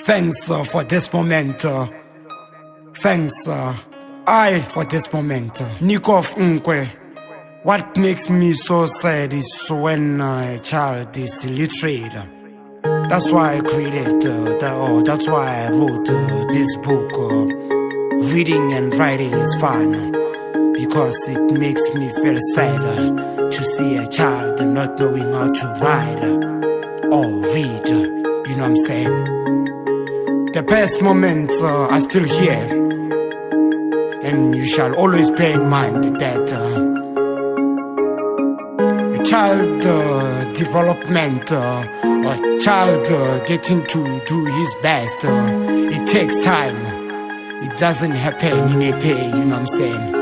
Thanks for this moment. Thanks, I for this moment. Nikof Nkwe. What makes me so sad is when a child is illiterate. That's why I created, that's why I wrote this book. Reading and writing is fun because it makes me feel sad to see a child not knowing how to write or read. You know what I'm saying? The best moments are still here, and you shall always bear in mind that a child development or child getting to do his best, it takes time. It doesn't happen in a day, you know what I'm saying?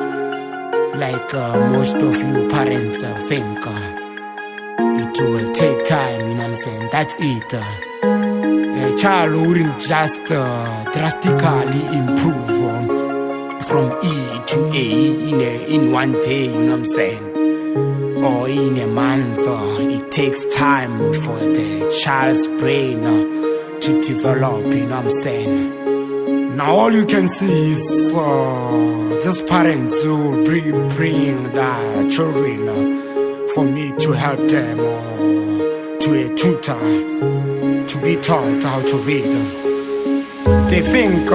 Like most of you parents think it will take time, you know what I'm saying? That's it. A child wouldn't just drastically improve from E to A in one day, you know what I'm saying? Or in a month. It takes time for the child's brain to develop, you know what I'm saying? Now all you can see is just parents who bring their children for me to help them or to a tutor to be taught how to read. They think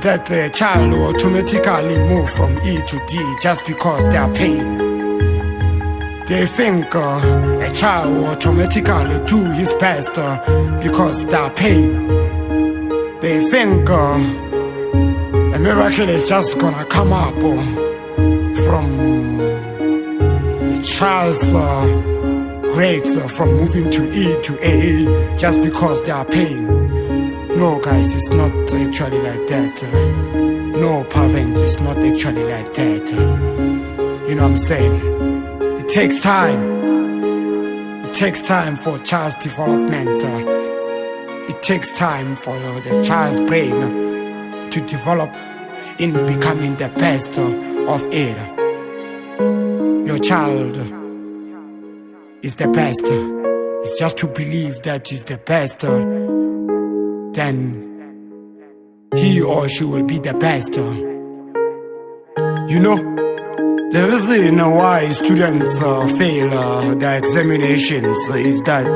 that the child will automatically move from E to D just because they are paying. They think a child will automatically do his best because they are paying. They think a miracle is just gonna come up from the child's grades from moving to E to A just because they are paying. No, guys, it's not actually like that. No, parents, it's not actually like that. You know what I'm saying? It takes time. It takes time for child's development. It takes time for the child's brain to develop in becoming the best of it. Your child is the best. It's just to believe that he's the best, then he or she will be the best. You know, the reason why students fail their examinations is that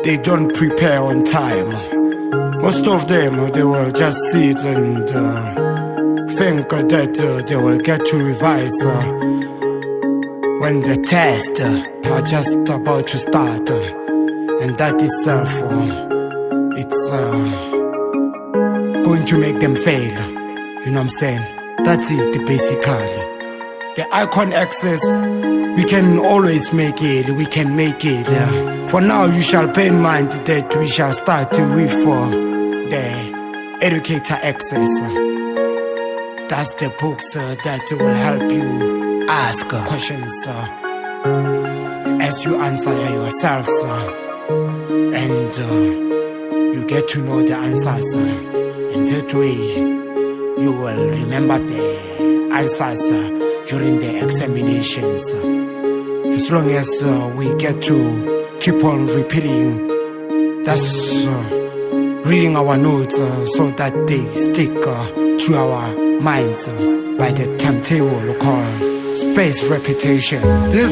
they don't prepare on time. Most of them, they will just sit and think that they will get to revise when the tests are just about to start. And that itself, it's going to make them fail. You know what I'm saying? That's it, basically. The icon access, we can always make it, we can make it. For now, you shall bear in mind that we shall start with the educator access. That's the books that will help you ask questions as you answer yourselves, and you get to know the answers. And that way, you will remember the answers during the examinations. As long as we get to keep on repeating, that's reading our notes so that they stick to our minds by the timetable called space repetition. This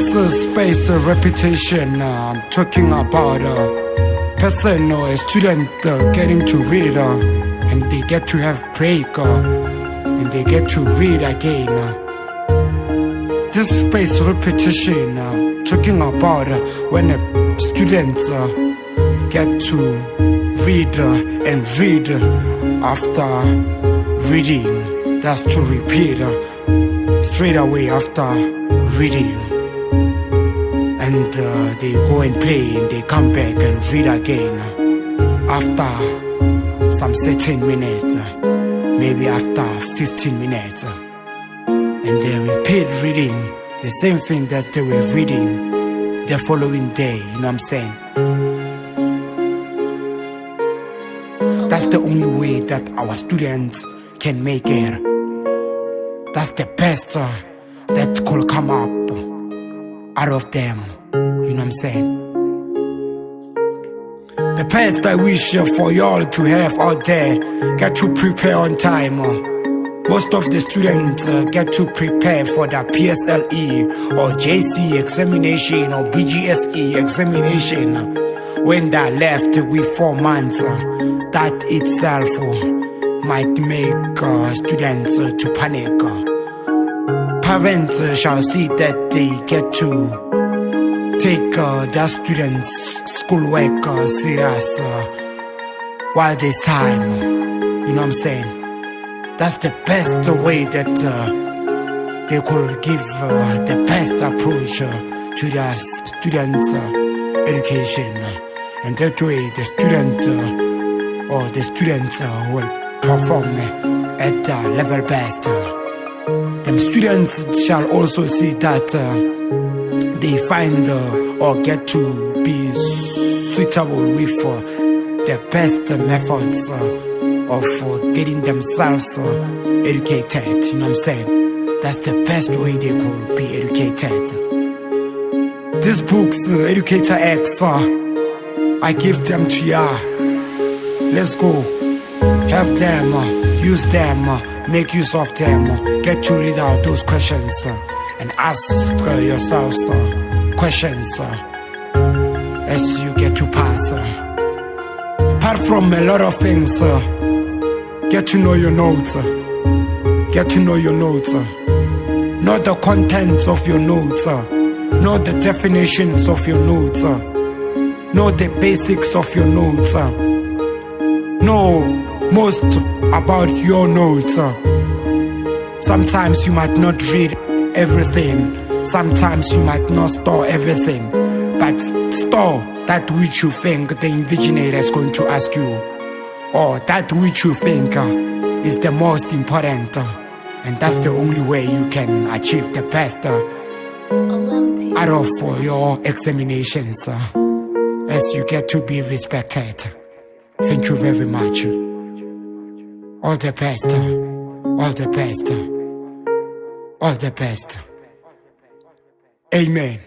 space repetition, I'm talking about a person or a student getting to read and they get to have break and they get to read again. This space repetition, talking about when a student get to read and read after reading. That's to repeat straight away after reading. And they go and play and they come back and read again after some certain minutes, maybe after 15 minutes. And they repeat reading the same thing that they were reading the following day, you know what I'm saying? That's the only way that our students can make it. That's the best that could come up out of them, you know what I'm saying? The best I wish for y'all to have out there. Get to prepare on time. Most of the students get to prepare for the PSLE or JC examination or BGSE examination. When they're left with 4 months, that itself might make students to panic. Parents shall see that they get to take their students' schoolwork serious while there's time. You know what I'm saying? That's the best way that they could give the best approach to their students' education. And that way the student or the students will perform at the level best. The students shall also see that they find or get to be suitable with the best methods of getting themselves educated. You know what I'm saying? That's the best way they could be educated. These books, Educator X, I give them to ya. Let's go. Have them, use them, make use of them. Get to read out those questions and ask yourselves questions as you get to pass. Apart from a lot of things, get to know your notes. Get to know your notes. Know the contents of your notes. Know the definitions of your notes. Know the basics of your notes. Know most about your notes. Sometimes you might not read everything. Sometimes you might not store everything. But store that which you think the invigilator is going to ask you, or that which you think is the most important. And that's the only way you can achieve the best out of your examinations as you get to be respected. Thank you very much. All the best. All the best. All the best. Amen.